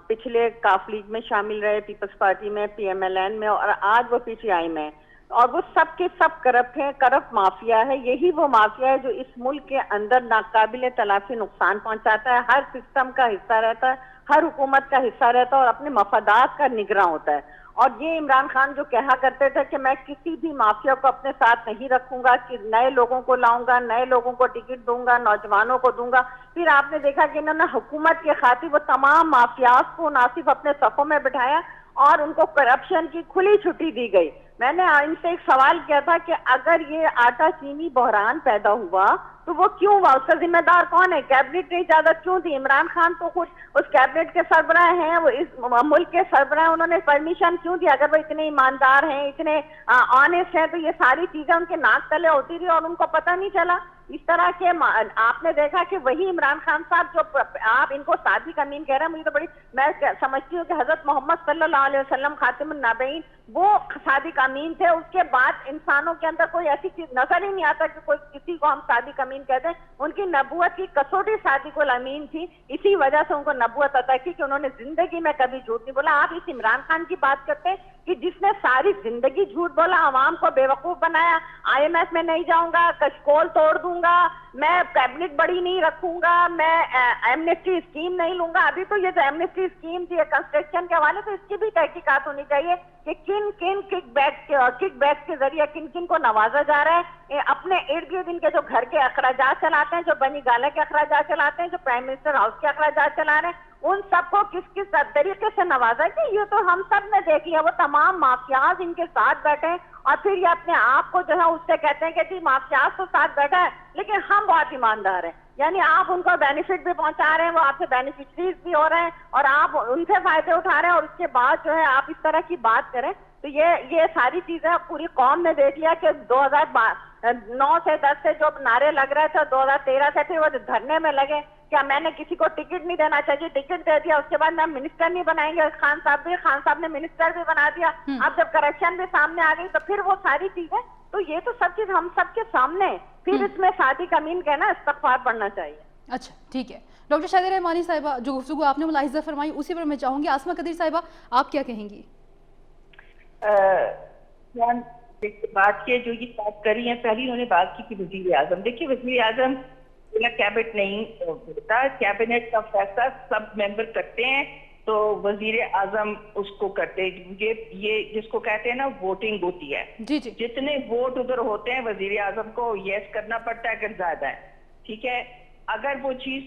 پچھلے کاف لیگ میں شامل رہے، پیپلز پارٹی میں، پی ایم ایل این میں، اور آج وہ پی ٹی آئی میں، اور وہ سب کے سب کرپٹ ہیں، کرپٹ مافیا ہے. یہی وہ مافیا ہے جو اس ملک کے اندر ناقابل تلافی نقصان پہنچاتا ہے، ہر سسٹم کا حصہ رہتا ہے، ہر حکومت کا حصہ رہتا ہے اور اپنے مفادات کا نگراں ہوتا ہے. اور یہ عمران خان جو کہا کرتے تھے کہ میں کسی بھی مافیا کو اپنے ساتھ نہیں رکھوں گا، کہ نئے لوگوں کو لاؤں گا، نئے لوگوں کو ٹکٹ دوں گا، نوجوانوں کو دوں گا. پھر آپ نے دیکھا کہ انہوں نے حکومت کے خاطر وہ تمام مافیاز کو نہ صرف اپنے صفوں میں بٹھایا اور ان کو کرپشن کی کھلی چھٹی دی گئی. میں نے ان سے ایک سوال کیا تھا کہ اگر یہ آٹا چینی بحران پیدا ہوا تو وہ کیوں ہوا، اس کا ذمہ دار کون ہے؟ کیبنٹ نے اجازت کیوں دی؟ عمران خان تو خود اس کیبنٹ کے سربراہ ہیں، وہ اس ملک کے سربراہ ہیں، انہوں نے پرمیشن کیوں دی؟ اگر وہ اتنے ایماندار ہیں، اتنے آنےسٹ ہیں، تو یہ ساری چیزیں ان کے ناک تلے ہوتی رہی اور ان کو پتہ نہیں چلا. اس طرح کے آپ نے دیکھا کہ وہی عمران خان صاحب جو آپ ان کو صادق امین کہہ رہے ہیں، مجھے تو بڑی، میں سمجھتی ہوں کہ حضرت محمد صلی اللہ علیہ وسلم خاتم النبیین وہ صادق امین تھے. اس کے بعد انسانوں کے اندر کوئی ایسی چیز نظر ہی نہیں آتا کہ کوئی کسی کو ہم صادق امین کہتے ہیں. ان کی نبوت کی کسوٹی صادق الامین تھی، اسی وجہ سے ان کو نبوت عطا کی کہ انہوں نے زندگی میں کبھی جھوٹ نہیں بولا. آپ اس عمران خان کی بات کرتے ہیں کہ جس نے ساری زندگی جھوٹ بولا، عوام کو بے وقوف بنایا، آئی ایم ایف میں نہیں جاؤں گا، کشکول توڑ دوں گا، میں کیبنٹ بڑی نہیں رکھوں گا، میں ایمنسٹی اسکیم نہیں لوں گا. ابھی تو یہ جو ایمنسٹی اسکیم تھی کنسٹرکشن کے حوالے سے، اس کی بھی تحقیقات ہونی چاہیے کہ کن کک بیک کے ذریعے کن کن کو نوازا جا رہا ہے. اپنے ارد گرد ان کے جو گھر کے اخراجات چلاتے ہیں، جو بنی گالہ کے اخراجات چلاتے ہیں، جو پرائم منسٹر ہاؤس کے اخراجات چلا رہے ہیں، ان سب کو کس کس طریقے سے نوازا ہے یہ تو ہم سب نے دیکھ لیا. وہ تمام مافیاز ان کے ساتھ بیٹھے ہیں اور پھر یہ اپنے آپ کو جو ہے اس سے کہتے ہیں کہ جی مافیاز تو ساتھ بیٹھا ہے لیکن ہم بہت ایماندار ہیں. یعنی آپ ان کو بینیفٹ بھی پہنچا رہے ہیں، وہ آپ سے بینیفیشریز بھی ہو رہے ہیں اور آپ ان سے فائدے اٹھا رہے ہیں، اور اس کے بعد جو ہے آپ اس طرح کی بات کریں تو یہ ساری چیزیں پوری قوم نے دیکھ لیا کہ 2009 سے 10 سے جو نعرے لگ رہے تھے، 2013 سے پھر وہ دھرنے میں لگے کیا میں نے کسی کو ٹکٹ نہیں دینا چاہیے، ٹکٹ دے دیا. اس کے بعد میں منسٹر نہیں بنائیں گے، خان صاحب نے منسٹر بھی بنا دیا. اب جب کرپشن بھی سامنے آ گئی تو پھر وہ ساری چیزیں، تو یہ تو سب چیز ہم سب کے سامنے ہے. پھر اس میں صادق امین کہنا استغفار پڑھنا چاہیے. اچھا ٹھیک ہے ڈاکٹر شاہدہ رحمانی صاحبہ، جو گفتگو آپ نے ملاحظہ فرمائی اسی پر میں چاہوں گی آسمہ قدیر صاحبہ آپ کیا کہیں گی؟ بات کی جو یہ بات کری ہے، پہلی انہوں نے بات کی کہ وزیر اعظم، دیکھیے وزیر اعظم کیبنٹ نہیں ہوتا، کیبنٹ کا فیصلہ سب ممبر کرتے ہیں تو وزیر اعظم اس کو کرتے. یہ جس کو کہتے ہیں نا ووٹنگ ہوتی ہے، جی جتنے ووٹ ادھر ہوتے ہیں وزیر اعظم کو یس کرنا پڑتا ہے اگر زیادہ ہے. ٹھیک ہے، اگر وہ چیز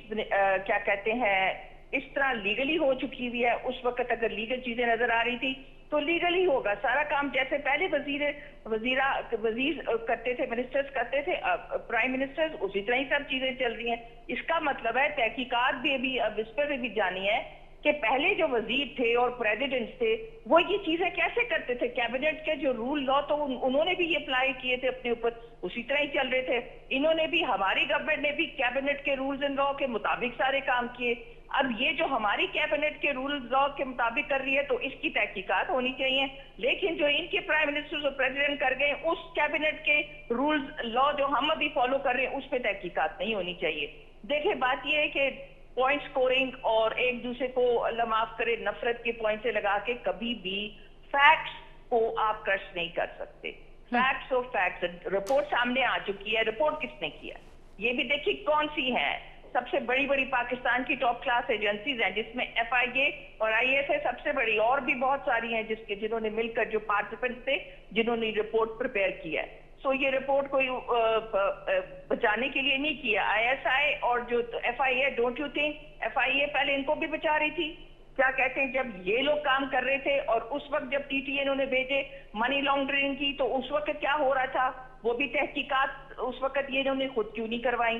کیا کہتے ہیں اس طرح لیگلی ہو چکی ہوئی ہے، اس وقت اگر لیگل چیزیں نظر آ رہی تھی تو لیگل ہی ہوگا سارا کام. جیسے پہلے وزیر کرتے تھے، منسٹرز کرتے تھے، پرائم منسٹرز، اسی طرح ہی سب چیزیں چل رہی ہیں. اس کا مطلب ہے تحقیقات بھی ابھی اب اس پر بھی جانی ہے کہ پہلے جو وزیر تھے اور پریزیڈنٹ تھے وہ یہ چیزیں کیسے کرتے تھے. کیبنٹ کے جو رول لا تو انہوں نے بھی یہ اپلائی کیے تھے اپنے اوپر، اسی طرح ہی چل رہے تھے. انہوں نے بھی، ہماری گورنمنٹ نے بھی کیبنٹ کے رولز اینڈ لا کے مطابق سارے کام کیے. اب یہ جو ہماری کیبنٹ کے رولز لا کے مطابق کر رہی ہے تو اس کی تحقیقات ہونی چاہیے. لیکن جو ان کے پرائم منسٹر اور پریزیڈنٹ کر گئے اس کیبنٹ کے رولز لا جو ہم ابھی فالو کر رہے ہیں اس پہ تحقیقات نہیں ہونی چاہیے. دیکھیں بات یہ ہے کہ پوائنٹ سکورنگ اور ایک دوسرے کو اللہ معاف کرے نفرت کے پوائنٹ سے لگا کے کبھی بھی فیکٹس کو آپ کرش نہیں کر سکتے. فیکٹس اور فیکٹس، رپورٹ سامنے آ چکی ہے، رپورٹ کس نے کیا یہ بھی دیکھیے کون سی ہے. سب سے بڑی پاکستان کی ٹاپ کلاس ایجنسیز ہیں جس میں ایف آئی اے اور آئی ایس اے سب سے بڑی، اور بھی بہت ساری ہیں جنہوں نے مل کر جو پارٹیسپینٹ تھے جنہوں نے رپورٹ پریپیئر کیا ہے. سو یہ رپورٹ کوئی بچانے کے لیے نہیں کیا. آئی ایس آئی اور جو F I a, don't you think if آئی اے پہلے ان کو بھی بچا رہی تھی؟ کیا کہتے ہیں جب یہ لوگ کام کر رہے تھے اور اس وقت جب ٹی ٹی اے انہوں نے بھیجے منی لانڈرنگ کی تو اس وقت کیا ہو رہا تھا وہ بھی تحقیقات اس وقت یہ انہوں نے خود کیوں نہیں کروائی.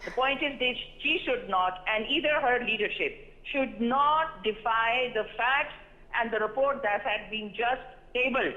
The point is that she should not, and either her leadership should not defy the facts and the report that had been just tabled.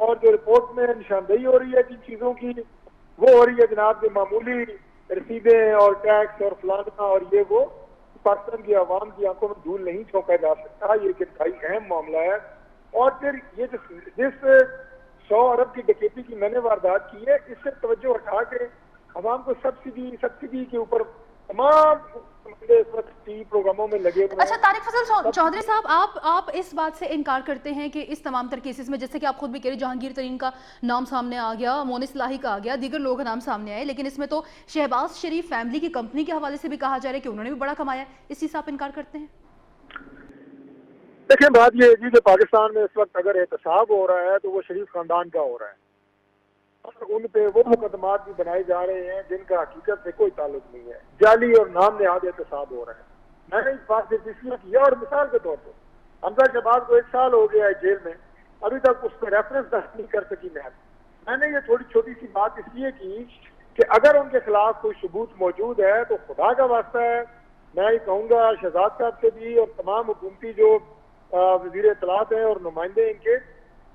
اور جو رپورٹ میں نشاندہی ہو رہی ہے جن چیزوں کی وہ ہو رہی ہے جناب کہ معمولی رسیدیں اور ٹیکس اور فلانا اور یہ وہ پاکستان کی عوام کی آنکھوں میں دھول نہیں چھونکا جا سکتا. یہ ایک انتہائی اہم معاملہ ہے. اور پھر یہ جس 100 ارب کی ڈکیتی کی میں نے واردات کی ہے اس سے توجہ ہٹا کے عوام کو سبسڈی کے اوپر تمام پروگراموں میں لگے ہوئے. اچھا طارق فضل چودھری صاحب آپ اس بات سے انکار کرتے ہیں کہ اس تمام تر کیسز میں جیسے کہ آپ خود بھی کہہ رہے جہانگیر ترین کا نام سامنے آ گیا, مونس لاہی کا آ گیا, دیگر لوگ نام سامنے آئے, لیکن اس میں تو شہباز شریف فیملی کی کمپنی کے حوالے سے بھی کہا جا رہا ہے کہ انہوں نے بھی بڑا کمایا ہے, اس چیز سے آپ انکار کرتے ہیں؟ دیکھیں بات یہ ہے جی کہ پاکستان میں اس وقت اگر احتساب ہو رہا ہے تو وہ شریف خاندان کا ہو رہا ہے, اور ان پہ وہ مقدمات بھی بنائے جا رہے ہیں جن کا حقیقت سے کوئی تعلق نہیں ہے, جعلی اور نام نہاد احتساب ہو رہا ہے. میں نے اس بات سے اس لیے کیا, اور مثال کے طور پر حمزہ شہباز کو 1 سال ہو گیا ہے جیل میں, ابھی تک اس پہ ریفرنس درج نہیں کر سکی میں نے یہ تھوڑی چھوٹی سی بات اس لیے کی کہ اگر ان کے خلاف کوئی ثبوت موجود ہے تو خدا کا واسطہ ہے میں یہ کہوں گا شہزاد صاحب سے بھی اور تمام حکومتی جو وزیر اطلاعات ہیں اور نمائندے ان کے,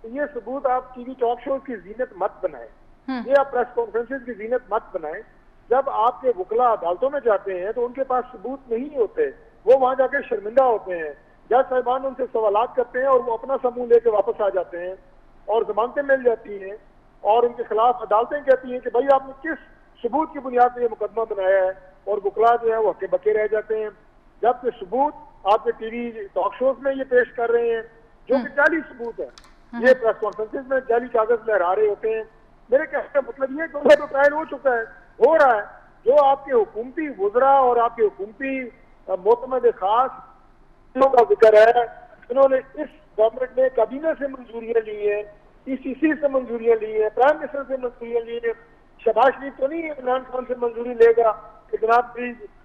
یہ ثبوت آپ ٹی وی ٹاک شوز کی زینت مت بنائیں, یہ آپ پریس کانفرنسز کی زینت مت بنائیں. جب آپ کے وکلا عدالتوں میں جاتے ہیں تو ان کے پاس ثبوت نہیں ہوتے, وہ وہاں جا کے شرمندہ ہوتے ہیں, جج صاحبان ان سے سوالات کرتے ہیں اور وہ اپنا سمون لے کے واپس آ جاتے ہیں اور ضمانتیں مل جاتی ہیں, اور ان کے خلاف عدالتیں کہتی ہیں کہ بھائی آپ نے کس ثبوت کی بنیاد پہ یہ مقدمہ بنایا ہے, اور وکلا جو ہے وہ ہکے بکے رہ جاتے ہیں. جبکہ ثبوت آپ کے ٹی وی ٹاک شوز میں یہ پیش کر رہے ہیں جو کہ جعلی ثبوت ہے, یہ پریس کانفرنسز میں جعلی کاغذ لہرا رہے ہوتے ہیں. میرے کہنے کا مطلب یہ کہ تو ٹرائل ہو چکا ہے, ہو رہا ہے. جو آپ کے حکومتی وزراء اور آپ کے حکومتی معتمد خاص کا ذکر ہے جنہوں نے اس گورنمنٹ نے کابینہ سے منظوریاں لی ہیں, پی سی سی سے منظوریاں لی ہیں, پرائم منسٹر سے منظوریاں لی ہیں. شہباز شریف تو نہیں عمران خان سے منظوری لے گا کہ جناب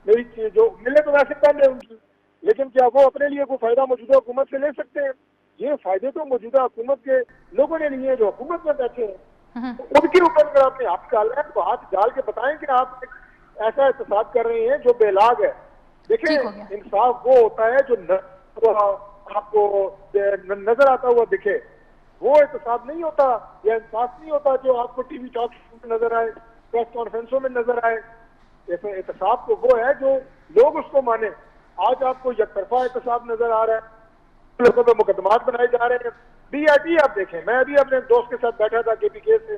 میری جو ملے تو ویسے پہلے ان کی, لیکن کیا وہ اپنے لیے کوئی فائدہ موجودہ حکومت سے لے سکتے ہیں؟ یہ فائدے تو موجودہ حکومت کے لوگوں نے لیے جو حکومت میں بیٹھے ہیں. ان کے اوپر اگر آپ نے ہاتھ ڈالا ہے تو ہاتھ ڈال کے بتائیں کہ آپ ایسا احتساب کر رہے ہیں جو بے لاگ ہے. دیکھیں انصاف وہ ہوتا ہے جو آپ کو نظر آتا ہوا دکھے, وہ احتساب نہیں ہوتا یا انصاف نہیں ہوتا جو آپ کو ٹی وی ٹاک میں نظر آئے, پریس کانفرنسوں میں نظر آئے. احتساب تو وہ ہے جو لوگ اس کو مانے. آج آپ کو یک طرفہ احتساب نظر آ رہا ہے, لوگوں پہ مقدمات بنائے جا رہے ہیں. بی آئی ٹی آپ دیکھیں, میں ابھی اپنے دوست کے ساتھ بیٹھا تھا کے پی کے سے,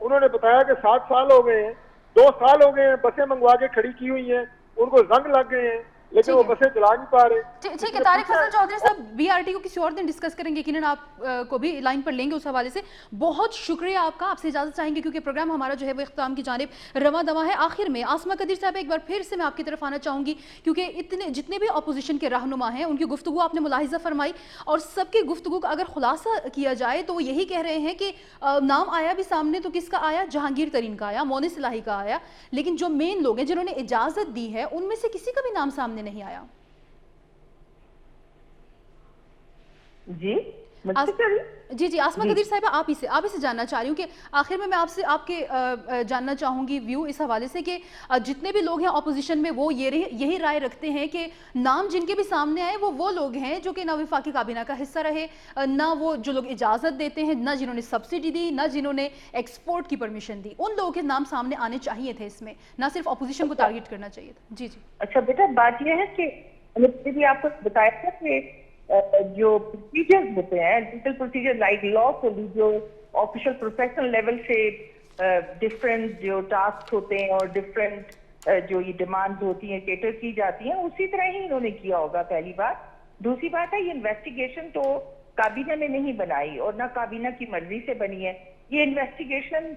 انہوں نے بتایا کہ 7 سال ہو گئے ہیں, 2 سال ہو گئے ہیں بسیں منگوا کے کھڑی کی ہوئی ہیں, ان کو زنگ لگ گئے ہیں لیکن وہ بسیں چلا نہیں پا رہے. ٹھیک ہے طارق فضل چودھری صاحب, بی آر ٹی کو کسی اور دن ڈسکس کریں گے, یقیناً آپ کو بھی لائن پر لیں گے اس حوالے سے. بہت شکریہ آپ کا, آپ سے اجازت چاہیں گے کیونکہ پروگرام ہمارا جو ہے وہ اختتام کی جانب رواں دواں ہے. آخر میں آسمہ قدیر صاحب ایک بار پھر سے میں آپ کی طرف آنا چاہوں گی کیونکہ جتنے بھی اپوزیشن کے رہنما ہیں ان کی گفتگو آپ نے ملاحظہ فرمائی, اور سب کی گفتگو کا اگر خلاصہ کیا جائے تو وہ یہی کہہ رہے ہیں کہ نام آیا بھی سامنے تو کس کا آیا, جہانگیر ترین کا آیا, مونس لاہی کا آیا, لیکن جو مین لوگ ہیں جنہوں نے اجازت دی ہے ان میں سے کسی کا بھی نام سامنے نہیں آیا. جی آسمہ قدیر صاحبہ, آپ ہی سے جاننا چاہ رہی ہوں کہ آخر میں آپ سے آپ کے جاننا چاہوں گی ویو اس حوالے سے کہ جتنے بھی لوگ ہیں اپوزیشن میں وہ یہی رائے رکھتے ہیں کہ نام جن کے بھی سامنے آئے وہ لوگ ہیں جو کہ نہ وفاقی کابینہ کا حصہ رہے, نہ وہ جو لوگ اجازت دیتے ہیں, نہ جنہوں نے سبسڈی دی, نہ جنہوں نے ایکسپورٹ کی پرمیشن دی. ان لوگوں کے نام سامنے آنے چاہیے تھے, اس میں نہ صرف اپوزیشن کو ٹارگیٹ کرنا چاہیے تھا. جی اچھا بیٹا, بات یہ ہے کہ بھی آپ کو بتایا تھا کہ جو پروسیجرز ہوتے ہیں, لیگل پروسیجر لائک لا کو بھی جو آفیشیل پروفیشنل لیول سے ڈفرینٹ جو ٹاسک ہوتے ہیں اور ڈفرینٹ جو یہ ڈیمانڈ ہوتی ہیں کیٹر کی جاتی ہیں, اسی طرح ہی انہوں نے کیا ہوگا. پہلی بات. دوسری بات ہے یہ انویسٹیگیشن تو کابینہ نے نہیں بنائی اور نہ کابینہ کی مرضی سے بنی ہے. یہ انویسٹیگیشن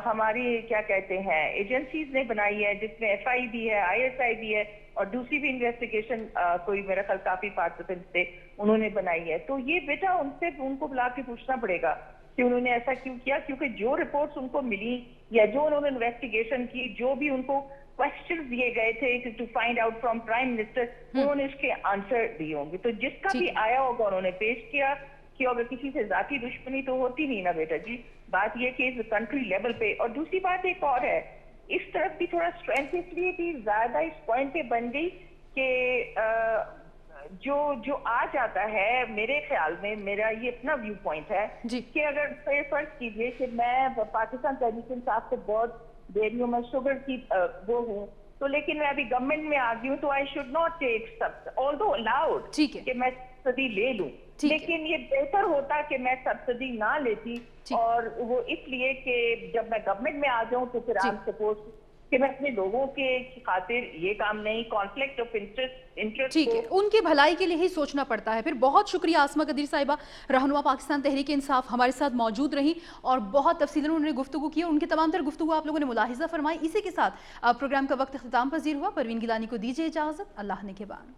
ہماری کیا کہتے ہیں ایجنسیز نے بنائی ہے, جس میں ایف آئی بھی ہے, آئی ایس آئی بھی ہے, اور دوسری بھی انویسٹیگیشن کوئی میرا خیال کافی پارٹیسپینٹس تھے انہوں نے بنائی ہے. تو یہ بیٹا ان کو بلا کے پوچھنا پڑے گا کہ انہوں نے ایسا کیوں کیا, کیونکہ جو رپورٹس ان کو ملی یا جو انہوں نے انویسٹیگیشن کی, جو بھی ان کو کوشچنز دیے گئے تھے to find out from prime minister, انہوں نے اس کے آنسر دیے ہوں گے. تو جس کا بھی آیا ہوگا انہوں نے پیش کیا کہ اگر کسی سے ذاتی دشمنی تو ہوتی نہیں نا بیٹا جی. بات یہ کہ کنٹری لیول پہ, اور دوسری بات ایک اور ہے, اس طرف بھی تھوڑا اسٹرینتھ اس لیے بھی زیادہ اس پوائنٹ پہ بن گئی کہ جو آ جاتا ہے میرے خیال میں، میرا یہ اپنا ویو پوائنٹ ہے کہ اگر فرض کیجئے کہ میں پاکستان تحریک انصاف سے بہت دیری ہوں، میں شوگر کی وہ ہوں، تو لیکن میں ابھی گورنمنٹ میں آ گئی ہوں تو I should not take آلدو allowed کہ میں سبسڈی لے لوں، لیکن یہ بہتر ہوتا کہ میں سبسڈی نہ لیتی، اور وہ اس لیے کہ جب میں گورنمنٹ میں آ جاؤں تو پھر آپ سپوز کہ میں اپنے لوگوں کے خاطر یہ کام نہیں، کانفلکٹ آف انٹرسٹ ٹھیک ہے، ان کی بھلائی کے لیے ہی سوچنا پڑتا ہے۔ پھر بہت شکریہ آسمہ قدیر صاحبہ، رہنما پاکستان تحریک انصاف، ہمارے ساتھ موجود رہیں اور بہت تفصیلاً انہوں نے گفتگو کی اور ان کے تمام تر گفتگو آپ لوگوں نے ملاحظہ فرمائی۔ اسی کے ساتھ پروگرام کا وقت اختتام پذیر ہوا۔ پروین گیلانی کو دیجیے اجازت، اللہ نگہبان۔